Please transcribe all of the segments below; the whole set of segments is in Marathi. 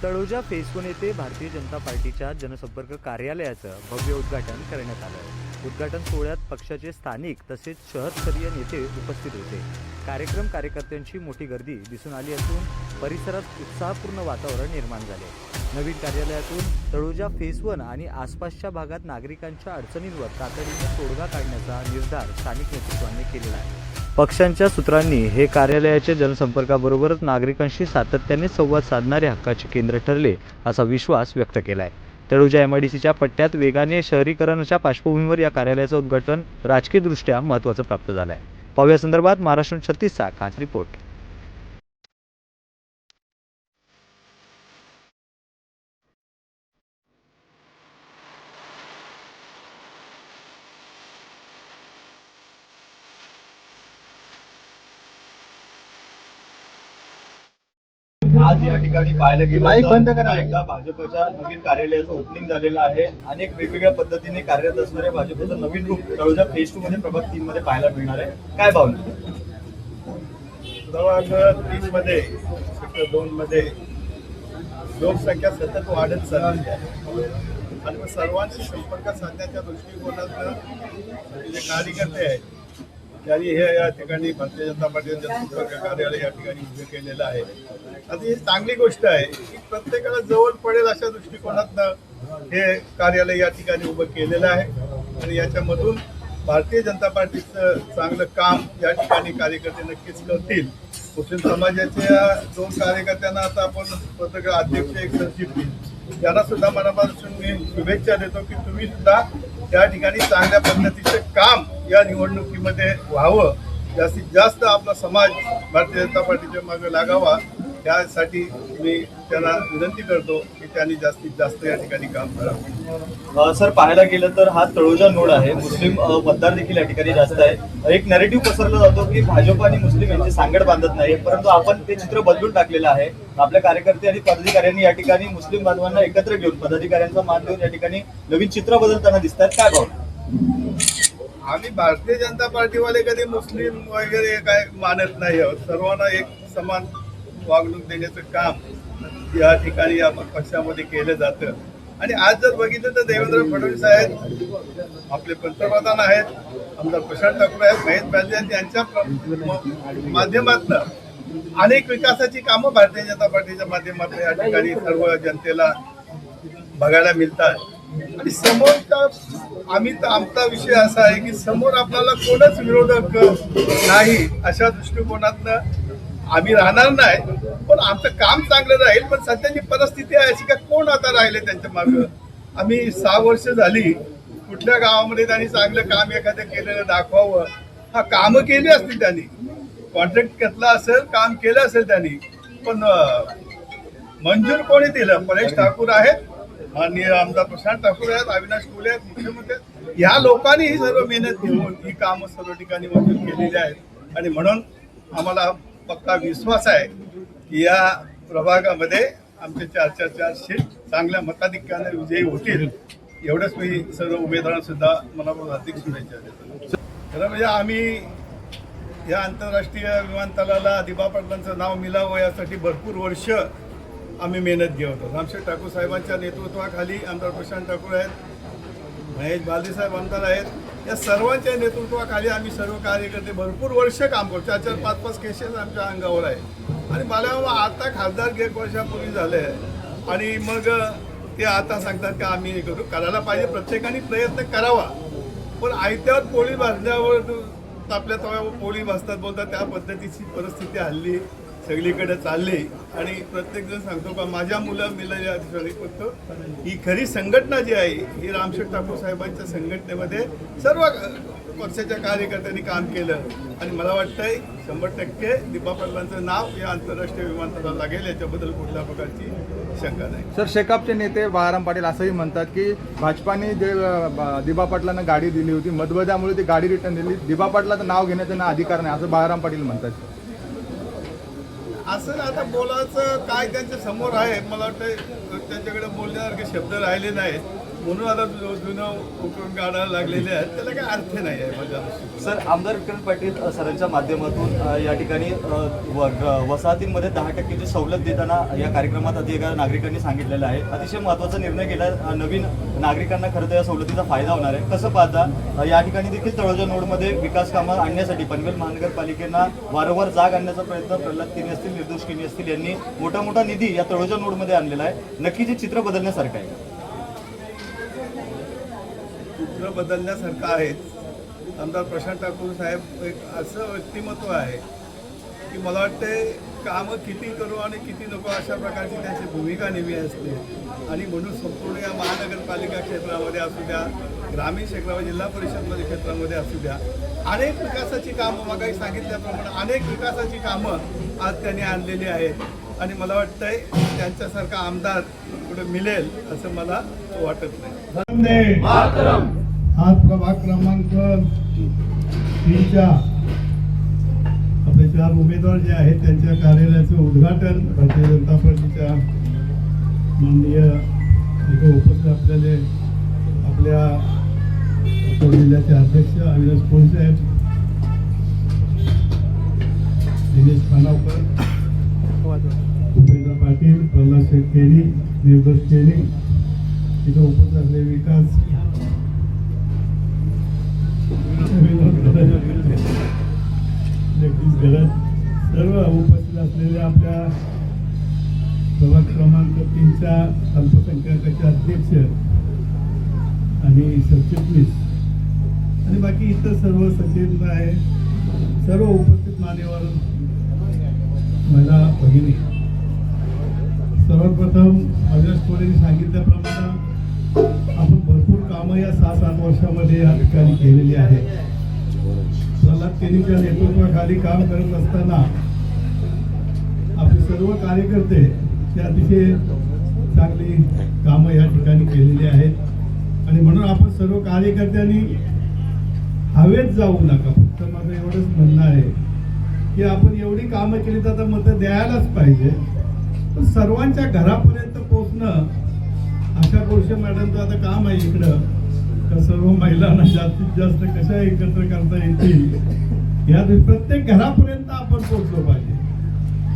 तळोजा फेज 1 येथे भारतीय जनता पार्टीच्या जनसंपर्क कार्यालयाचं भव्य उद्घाटन करण्यात आलं। उद्घाटन सोहळ्यात पक्षाचे स्थानिक तसेच शहरस्तरीय नेते उपस्थित होते। कार्यक्रम कार्यकर्त्यांची मोठी गर्दी दिसून आली असून परिसरात उत्साहपूर्ण वातावरण निर्माण झाले। नवीन कार्यालयातून तळोजा फेज 1 आणि आसपासच्या भागात नागरिकांच्या अडचणींवर तातडीने तोडगा काढण्याचा निर्धार स्थानिक नेतृत्वाने केलेला आहे। पक्षांच्या सूत्रांनी हे कार्यालयाच्या जनसंपर्काबरोबरच नागरिकांशी सातत्याने संवाद साधणारे हक्काचे केंद्र ठरले असा विश्वास व्यक्त केला आहे। तळोजा एमआयडीसीच्या पट्ट्यात वेगाने शहरीकरणाच्या पार्श्वभूमीवर या कार्यालयाचं उद्घाटन राजकीयदृष्ट्या महत्त्वाचं प्राप्त झालं आहे। पाहूया संदर्भात महाराष्ट्र 36चा खास रिपोर्ट। आज या ठिकाणी पाहायला गेलं तर एकदा भाजपच्या नवीन कार्यालयाचं ओपनिंग झालेलं आहे। अनेक वेगवेगळ्या पद्धतीने कार्यरत असणाऱ्या भाजपचं नवीन रूप तळोजा फेज 2 मध्ये प्रभाग 3 मध्ये पाहायला मिळणार आहे। काय भावना? प्रभाग 30 मध्ये सेक्टर 2 मध्ये लोकसंख्या सतत वाढत चालली आहे आणि मग सर्वांशी संपर्क साधण्याच्या दृष्टिकोनातून जे कार्यकर्ते आहेत त्यांनी हे या ठिकाणी भारतीय जनता पार्टीचं जनसंपर्क कार्यालय या ठिकाणी उभे केलेलं आहे। आता ही चांगली गोष्ट आहे की प्रत्येकाला जवळ पडेल अशा दृष्टिकोनातनं हे कार्यालय या ठिकाणी उभं केलेलं आहे आणि याच्यामधून भारतीय जनता पार्टीचं चांगलं काम या ठिकाणी कार्यकर्ते नक्कीच करतील। मुस्लिम समाजाच्या 2 कार्यकर्त्यांना आता आपण पत्रकार अध्यक्ष एक सरचिटणीस यांना सुद्धा मनापासून मी शुभेच्छा देतो की तुम्ही सुद्धा या ठिकाणी चांगल्या पद्धतीचं काम या निवडणुकीमध्ये व्हावं, जास्तीत जास्त आपला समाज भारतीय जनता पार्टीच्या मागे लागावा यासाठी मी त्यांना विनंती करतो की त्यांनी जास्तीत जास्त या ठिकाणी काम करावं। सर, पाहायला गेलं तर हा तळोजा नोड आहे, मुस्लिम मतदार देखील या ठिकाणी जास्त आहे। एक नॅरेटिव्ह पसरला जातो की भाजप आणि मुस्लिम यांची सांगड बांधत नाही, परंतु आपण ते चित्र बदलून टाकलेलं आहे। आपल्या कार्यकर्ते आणि पदाधिकाऱ्यांनी या ठिकाणी मुस्लिम बांधवांना एकत्र घेऊन पदाधिकाऱ्यांचा मान देऊन या ठिकाणी नवीन चित्र बदलताना दिसतात। काय भावना? आम्ही भारतीय जनता पार्टीवाले कधी मुस्लिम वगैरे काय मानत नाही आहोत। सर्वांना एक समान वागणूक देण्याचं काम या ठिकाणी आपण पक्षामध्ये केलं जातं आणि आज जर बघितलं तर देवेंद्र फडणवीस आहेत, आपले पंतप्रधान आहेत, आमदार प्रशांत ठाकूर आहेत, महेश बालदी आहेत, यांच्या माध्यमातून अनेक विकासाची कामं भारतीय जनता पार्टीच्या माध्यमातून या ठिकाणी सर्व जनतेला बघायला मिळतात आणि समोरचा आमचा विषय असा आहे की समोर आपल्याला कोणच विरोधक नाही अशा दृष्टिकोनातनं आम्ही राहणार नाही, पण आमचं काम चांगलं राहील। पण सध्याची परिस्थिती आहे अशी का कोण आता राहिले त्यांच्या मागं? आम्ही 6 वर्ष झाली कुठल्या गावामध्ये त्यांनी चांगलं काम एखादं केलेलं दाखवावं। हा कामं केली असतील त्यांनी, कॉन्ट्रॅक्ट घेतला असेल, काम केलं असेल त्यांनी, पण मंजूर कोणी दिलं? परेश ठाकूर आहेत आणि आमदार प्रशांत ठाकूर आहेत, अविनाश कोले आहेत, मुख्यमंत्री आहेत। ह्या लोकांनी ही सर्व मेहनत घेऊन ही कामं सर्व ठिकाणी मंजूर केलेली आहेत आणि म्हणून आम्हाला पक्का विश्वास आहे की या प्रभागामध्ये आमचे 4 सीट चांगल्या मताधिक्याने विजयी होतील। एवढंच मी सर्व उमेदवारांना सुद्धा मनापासून हार्दिक शुभेच्छा देतो। खरं म्हणजे आम्ही या आंतरराष्ट्रीय विमानतळाला दिबा पाटलांचं नाव मिळावं यासाठी भरपूर वर्ष आम्ही मेहनत घेत होतो। रामशेठ ठाकूर साहेबांच्या नेतृत्वाखाली आमदार प्रशांत ठाकूर आहेत, महेश बालदी साहेब आमदार आहेत, या सर्वांच्या नेतृत्वाखाली आम्ही सर्व कार्यकर्ते भरपूर वर्ष काम करतो। 4-4, 5-5 केसेस आमच्या अंगावर आहे आणि मला आता खासदार 1 वर्षापूर्वी झाले आणि मग ते आता सांगतात की आम्ही हे करू, करायला पाहिजे, प्रत्येकाने प्रयत्न करावा, पण आयत्यावर पोळी भाजण्यावर आपल्या तव्यावर पोळी भाजतात बोलतात त्या पद्धतीची परिस्थिती हल्ली सगळीकडे चालली आणि प्रत्येक जण सांगतो का माझ्या मुलं मिळाल्या फक्त ही खरी संघटना जी आहे ही रामशेठ ठाकूर साहेबांच्या संघटनेमध्ये सर्व पक्षाच्या कार्यकर्त्यांनी काम केलं आणि मला वाटतंय 100% दिबा पाटलांचं नाव या आंतरराष्ट्रीय विमानतळाला लागेल याच्याबद्दल कुठल्या प्रकारची शंका नाही। सर, शेकापचे नेते बहाराम पाटील असंही म्हणतात की भाजपाने जे दिबा पाटलांना गाडी दिली होती मतभेदामुळे ती गाडी रिटर्न दिली, दिबा पाटलाचं नाव घेण्याचा ना अधिकार नाही असं बहाराम पाटील म्हणतात। असं आता बोलायचं काय त्यांच्या समोर आहे, मला वाटतं त्यांच्याकडे बोलण्यासारखे शब्द राहिले नाहीत। म्हणून आता जुनं उकरून काढायला लागलेले आहेत, त्याला काही अर्थ नाही आहे माझ्या दृष्टीने. सर, आमदार विक्रम पाटील सरांच्या माध्यमातून या ठिकाणी वसाहतींमध्ये 10% सवलत देताना या कार्यक्रमात अधिकारी नागरिकांनी सांगितलेलं आहे. अतिशय महत्त्वाचा निर्णय केला. नवीन नागरिकांना खरं तर या सवलतीचा फायदा होणार आहे. कसं पाहता, या ठिकाणी देखील तळोजा नोडमध्ये विकास कामं आणण्यासाठी पनवेल महानगरपालिकेनं वारंवार जाग आणण्याचा प्रयत्न प्रल्हाद केनी असतील, निर्दोष केनी असतील यांनी मोठा निधी या तळोजा नोडमध्ये आणलेला आहे. नक्की जे चित्र बदलण्यासारखं आहे. चित्र बदलण्यासारखं आहे. आमदार प्रशांत ठाकूर साहेब एक असं व्यक्तिमत्व आहे की मला वाटते कामं किती करू आणि किती नको अशा प्रकारची त्यांची भूमिका नेहमी असते. आणि म्हणून संपूर्ण या महानगरपालिका क्षेत्रामध्ये असू द्या, ग्रामीण क्षेत्रामध्ये, जिल्हा परिषदमध्ये क्षेत्रामध्ये असू द्या, अनेक विकासाची कामं, मगाही सांगितल्याप्रमाणे अनेक विकासाची कामं आज त्यांनी आणलेली आहेत. आणि मला वाटतंय त्यांच्यासारखा आमदार कुठे मिळेल असं मला वाटत नाही. आज प्रभाग क्रमांक 3च्या आपले 4 उमेदवार जे आहेत त्यांच्या कार्यालयाचं उद्घाटन भारतीय जनता पार्टीच्या माननीय इथे उपस्थित असलेले आपल्या अकोला जिल्ह्याचे अध्यक्ष अविनाश कोळी साहेब, दिनेश खानावकर, भूपेंद्र पाटील, प्रल्हाद केनी, निर्दोष केनी, इथे उपस्थित असलेले विकास जगदीश गरज, सर्व उपस्थित असलेले आपल्या प्रभाग क्रमांक 3च्या अल्पसंख्याकाचे अध्यक्ष आणि सरचिटणीस आणि बाकी इतर सर्व सचिव आहे, सर्व उपस्थित मान्यवर महिला भगिनी. सर्वप्रथम अविनाश कोळेंनी सांगितल्याप्रमाणे आपण भरपूर कामं या 6-7 वर्षामध्ये या ठिकाणी केलेली आहेत. प्रल्हाद केनीच्या नेतृत्वाखाली काम करत असताना आपले सर्व कार्यकर्ते ते अतिशय चांगली कामं या ठिकाणी केलेली आहेत. आणि म्हणून आपण सर्व कार्यकर्त्यांनी हवेत जाऊ नका. फक्त माझं एवढंच म्हणणं आहे की आपण एवढी कामं केली तर आता मतं द्यायलाच पाहिजे, पण सर्वांच्या घरापर्यंत पोहोचणं आशा कोळसे मॅडमचं आता काम आहे इकडं, तर सर्व महिलांना जास्तीत जास्त कशा एकत्र करता येतील या प्रत्येक घरापर्यंत आपण पोहोचलो पाहिजे.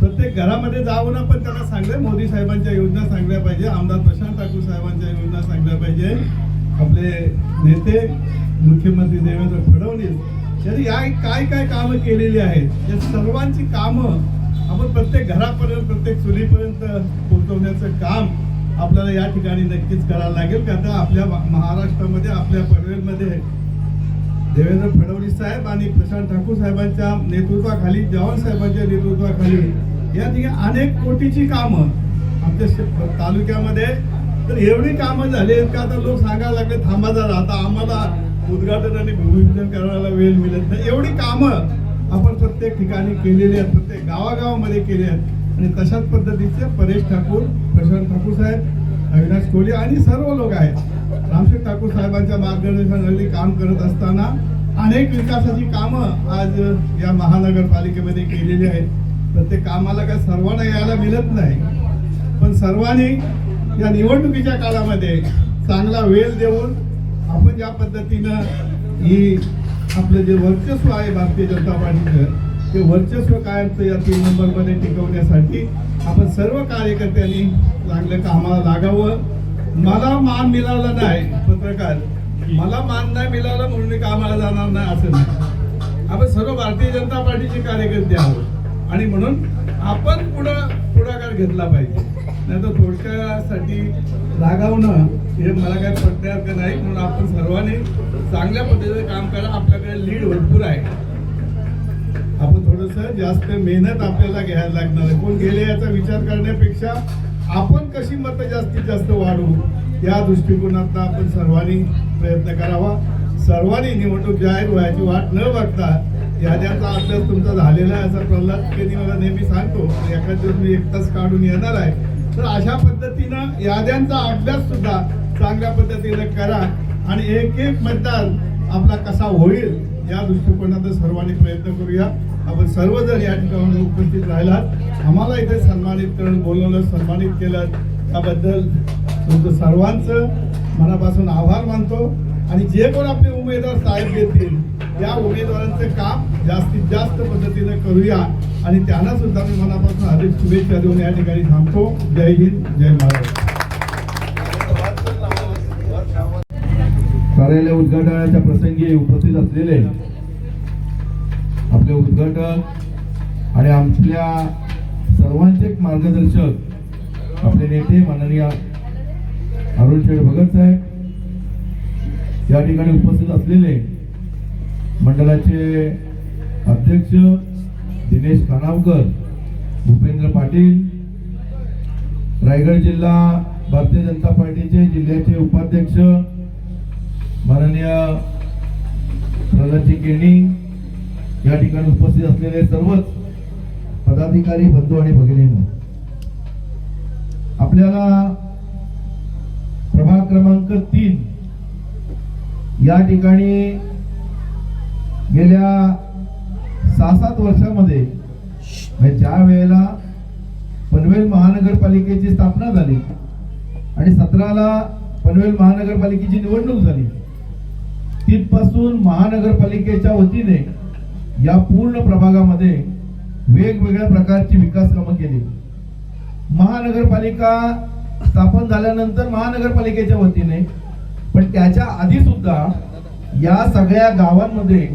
प्रत्येक घरामध्ये जाऊन आपण त्यांना सांगले मोदी साहेबांच्या योजना सांगल्या पाहिजे, आमदार प्रशांत ठाकूर साहेबांच्या योजना सांगल्या पाहिजे, आपले नेते मुख्यमंत्री देवेंद्र फडणवीस यांनी या काय कामं केलेली आहेत या सर्वांची कामं आपण प्रत्येक घरापर्यंत, प्रत्येक चुलीपर्यंत पोहोचवण्याचं काम आपल्याला या ठिकाणी नक्कीच करायला लागेल. का तर आपल्या महाराष्ट्रामध्ये, आपल्या पनवेलमध्ये देवेंद्र फडणवीस साहेब आणि प्रशांत ठाकूर साहेबांच्या नेतृत्वाखाली, जवान साहेबांच्या नेतृत्वाखाली या ठिकाणी अनेक कोटीची कामं आमच्या तालुक्यामध्ये तर एवढी कामं झाली का आता लोक सांगायला लागले थांबा जरा, आता आम्हाला उद्घाटन आणि भूमिपूजन करायला वेळ मिळत नाही. एवढी कामं आपण प्रत्येक ठिकाणी केलेली आहेत, प्रत्येक गावागावामध्ये केली आहेत. आणि तशाच पद्धतीचे परेश ठाकूर, प्रशांत ठाकूर साहेब, अविनाश कोळी आणि सर्व लोक आहेत. रामशेठ ठाकूर साहेबांच्या मार्गदर्शनाखाली काम करत असताना अनेक विकासाची कामं आज या महानगरपालिकेमध्ये केलेली आहेत. प्रत्येक कामाला काय सर्वांना यायला मिळत नाही, पण सर्वांनी या निवडणुकीच्या काळामध्ये चांगला वेळ देऊन आपण ज्या पद्धतीनं ही आपलं जे वर्चस्व आहे भारतीय जनता पार्टीचं, ते वर्चस्व कायमचं या 3 नंबरमध्ये टिकवण्यासाठी आपण सर्व कार्यकर्त्यांनी चांगलं कामाला लागावं. मला मान मिळाला नाही पत्रकार, मला मान नाही मिळाला म्हणून मी कामाला जाणार नाही असं नाही. आपण सर्व भारतीय जनता पार्टीचे कार्यकर्ते आहोत आणि म्हणून आपण पुढाकार घेतला पाहिजे. नाही तर थोडक्यासाठी लागावणं हे मला काय पटण्यासारखं नाही. म्हणून आपण सर्वांनी चांगल्या पद्धतीने काम करा. आपल्याकडे लीड भरपूर आहे, आपण थोडंसं जास्त मेहनत आपल्याला घ्यायला लागणार आहे. कोण गेले याचा विचार करण्यापेक्षा आपण कशी मतं जास्तीत जास्त वाढवू या दृष्टिकोनातून आपण सर्वांनी प्रयत्न करावा. सर्वांनी निवडणूक जाहीर व्हायची वाट न बघता याद्याचा अभ्यास तुमचा झालेला आहे असं प्रल्हाद केनी मला नेहमी सांगतो. एखाद दिवस मी 1 तास काढून येणार आहे, तर अशा पद्धतीनं याद्यांचा अभ्यास सुद्धा चांगल्या पद्धतीने करा आणि एक मतदार आपला कसा होईल या दृष्टिकोनातून सर्वांनी प्रयत्न करूया. आपण सर्वजण या ठिकाणी उपस्थित राहिलात, आम्हाला इथे सन्मानित करून बोलवलं, सन्मानित केलं त्याबद्दल तुमचं सर्वांचं मनापासून आभार मानतो आणि जे कोण आपले उमेदवार साहेब येतील या उमेदवारांचं काम जास्तीत जास्त पद्धतीने करूया आणि त्यांना सुद्धा मी मनापासून हार्दिक शुभेच्छा देऊन या ठिकाणी थांबतो. जय हिंद, जय महाराष्ट्र. कार्यालय उद्घाटनाच्या प्रसंगी उपस्थित असलेले आपले उद्घाटक आणि आपल्या सर्वांचे मार्गदर्शक आपले नेते माननीय अरुण शेठ भगत साहेब, या ठिकाणी उपस्थित असलेले मंडळाचे अध्यक्ष दिनेश खानावकर, भूपेंद्र पाटील, रायगड जिल्हा भारतीय जनता पार्टीचे जिल्ह्याचे उपाध्यक्ष माननीय प्रगती केणी, या ठिकाणी उपस्थित असलेले सर्वच पदाधिकारी बंधू आणि भगिनींनो, आपल्याला प्रभाग क्रमांक 3 या ठिकाणी गेल्या 6-7 वर्षामध्ये ज्या वेळेला पनवेल महानगरपालिकेची स्थापना झाली आणि 17ला पनवेल महानगरपालिकेची निवडणूक झाली, तिथपासून महानगरपालिकेच्या वतीने या पूर्ण प्रभागामध्ये वेगवेगळ्या प्रकारची विकास कामं केली. महानगरपालिका स्थापन झाल्यानंतर महानगरपालिकेच्या वतीने, पण त्याच्या आधी सुद्धा या सगळ्या गावांमध्ये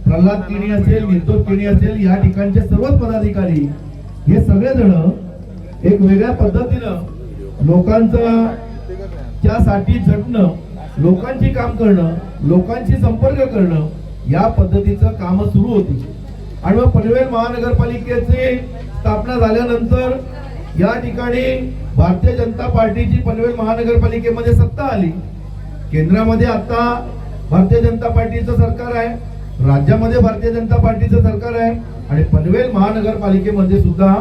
प्रल्हाद केणी असेल, निर्दोष केणी असेल, या ठिकाणचे सर्वच पदाधिकारी हे सगळेजण एक वेगळ्या पद्धतीनं लोकांचं त्यासाठी झटणं, लोकांची काम करणं, लोकांशी संपर्क करणं, या पद्धतीचं काम सुरू होती. आणि मग पनवेल महानगरपालिकेची स्थापना झाल्यानंतर या ठिकाणी भारतीय जनता पार्टीची पनवेल महानगरपालिकेमध्ये सत्ता आली. केंद्रामध्ये आता भारतीय जनता पार्टीचं सरकार आहे, राज्यामध्ये भारतीय जनता पार्टीचं सरकार आहे आणि पनवेल महानगरपालिकेमध्ये सुद्धा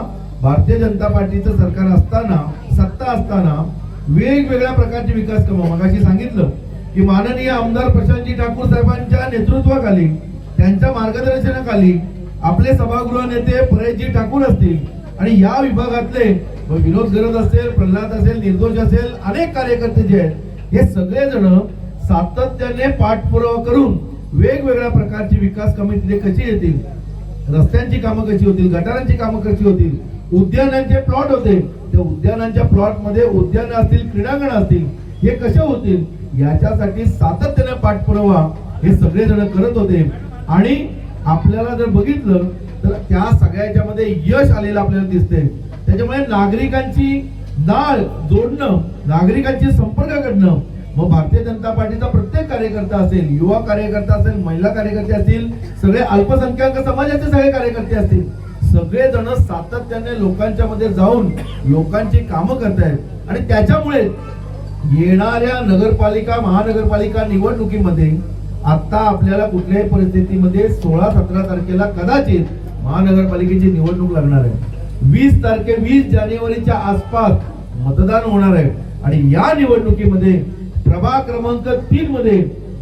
भारतीय जनता पार्टीचं सरकार असताना, सत्ता असताना वेगवेगळ्या प्रकारचे विकास कामं, मगाशी सांगितलं की माननीय आमदार प्रशांतजी ठाकूर साहेबांच्या नेतृत्वाखाली, त्यांच्या मार्गदर्शनाखाली आपले सभागृह नेते परेशजी ठाकूर असतील आणि या विभागातले विनोद गरज असेल, प्रल्हाद असेल, निर्दोष असेल, अनेक कार्यकर्ते जे आहेत हे सगळेजण सातत्याने पाठपुरावा करून वेगवेगळ्या प्रकारची विकास कामे तिथे कशी येतील, रस्त्यांची कामं कशी होतील, गटारांची कामं कशी होतील, उद्यानांचे प्लॉट होते, त्या उद्यानांच्या प्लॉट मध्ये उद्यान असतील, क्रीडांगण असतील, हे कसे होतील याच्यासाठी सातत्याने पाठपुरावा हे सगळेजण करत होते. आणि आपल्याला जर बघितलं तर त्या सगळ्याच्या मध्ये यश आलेलं आपल्याला दिसते. त्याच्यामुळे नागरिकांची नाळ जोडणं, नागरिकांची संपर्क करणं, मग भारतीय जनता पार्टीचा प्रत्येक कार्यकर्ता असेल, युवा कार्यकर्ता असेल, महिला कार्यकर्ते असतील, सगळे अल्पसंख्याक समाजाचे सगळे कार्यकर्ते असतील, सगळेजण सातत्याने लोकांच्या मध्ये जाऊन लोकांची कामं करतायत. आणि त्याच्यामुळे येणाऱ्या नगरपालिका, महानगरपालिका निवडणुकीमध्ये आता आपल्याला कुठल्याही परिस्थितीमध्ये 16-17 तारखेला कदाचित महानगरपालिकेची निवडणूक लागणार आहे. 20 जानेवारीच्या आसपास मतदान होणार आहे आणि या निवडणुकीमध्ये प्रभाग क्रमांक 3 मध्ये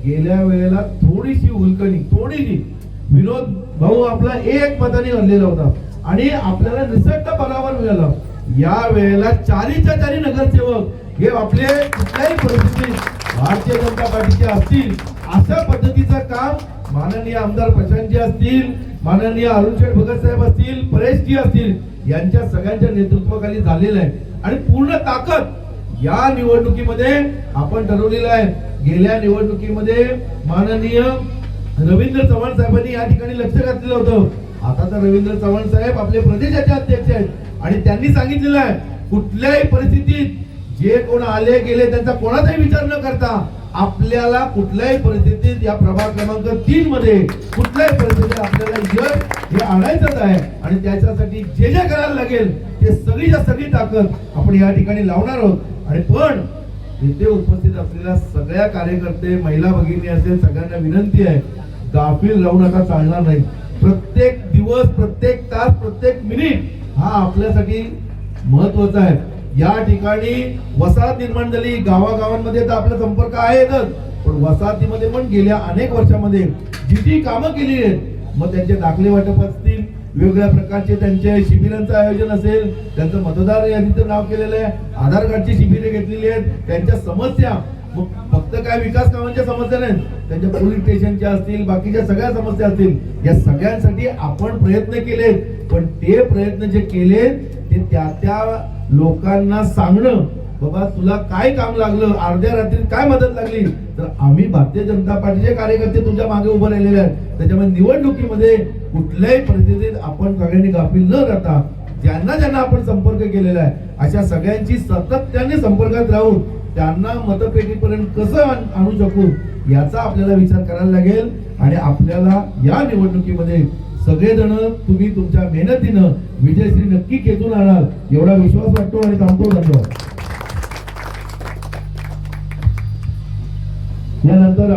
गेल्या वेळेला थोडीशी उलकणी, थोडीशी विनोद भाऊ आपला 1 मताने हरलेला होता आणि आपल्याला निसट पराभव मिळाला. या वेळेला 4च्या 4 नगरसेवक हे आपले कुठल्याही परिस्थितीत भारतीय जनता पार्टीचे असतील अशा पद्धतीचं काम माननीय आमदार प्रशांतजी असतील, माननीय अरुण शेठ भगत साहेब असतील, परेशजी असतील, यांच्या सगळ्यांच्या नेतृत्वाखाली झालेलं आहे. आणि पूर्ण ताकद या निवडणुकीमध्ये आपण ठरवलेलं आहे. गेल्या निवडणुकीमध्ये माननीय रवींद्र चव्हाण साहेबांनी या ठिकाणी लक्ष घातलेलं होतं. आता तर रवींद्र चव्हाण साहेब आपले प्रदेशाचे अध्यक्ष आहेत आणि त्यांनी सांगितलेलं आहे कुठल्याही परिस्थितीत जे कोण आले गेले त्यांचा कोणाचाही विचार न करता आपल्याला कुठल्याही परिस्थितीत या प्रभाग क्रमांक 3 मध्ये कुठल्याही परिस्थितीत आपल्याला यश हे आणायचंच आहे. आणि त्याच्यासाठी जे जे करायला लागेल ते सगळीच्या सगळी ताकद आपण या ठिकाणी लावणार आहोत. आणि पण इथे उपस्थित असलेल्या सगळ्या कार्यकर्ते, महिला भगिनी असेल, सगळ्यांना विनंती आहे, गाफील राहून आता चालणार नाही. प्रत्येक दिवस, प्रत्येक तास, प्रत्येक मिनिट हा आपल्यासाठी महत्वाचा आहे. या ठिकाणी वसाहत निर्माण झाली, गावागावांमध्ये तर आपला संपर्क आहेतच, पण वसाहतीमध्ये पण गेल्या अनेक वर्षामध्ये जी कामं केली आहेत, मग त्यांचे दाखले वाटप असतील, वेगवेगळ्या प्रकारचे त्यांचे शिबिरांचं आयोजन असेल, त्यांचं मतदार यादीचं नाव केलेलं आहे, आधार कार्डची शिबिरे घेतलेली आहेत, त्यांच्या समस्या मग फक्त काय विकास कामांच्या समस्या नाहीत, त्यांच्या पोलीस स्टेशनच्या असतील, बाकीच्या सगळ्या समस्या असतील, या सगळ्यांसाठी आपण प्रयत्न केलेत. पण ते प्रयत्न जे केले ते त्या लोकांना सांगणं, बाबा तुला काय काम लागलं, अर्ध्या रात्रीत काय मदत लागली, तर आम्ही भारतीय जनता पार्टीचे कार्यकर्ते तुझ्या मागे उभे राहिलेले आहेत. त्याच्यामुळे निवडणुकीमध्ये कुठल्याही परिस्थितीत आपण सगळ्यांनी गाफील न राहता ज्यांना ज्यांना आपण संपर्क केलेला आहे अशा सगळ्यांची सातत्याने संपर्कात राहून त्यांना मतपेटीपर्यंत कसं आणू शकू याचा आपल्याला विचार करायला लागेल. आणि आपल्याला या निवडणुकीमध्ये सगळेजण तुम्ही तुमच्या मेहनतीनं विजयश्री नक्की खेचून आणाल एवढा विश्वास वाटतो आणि थांबतो. धन्यवाद. यानंतर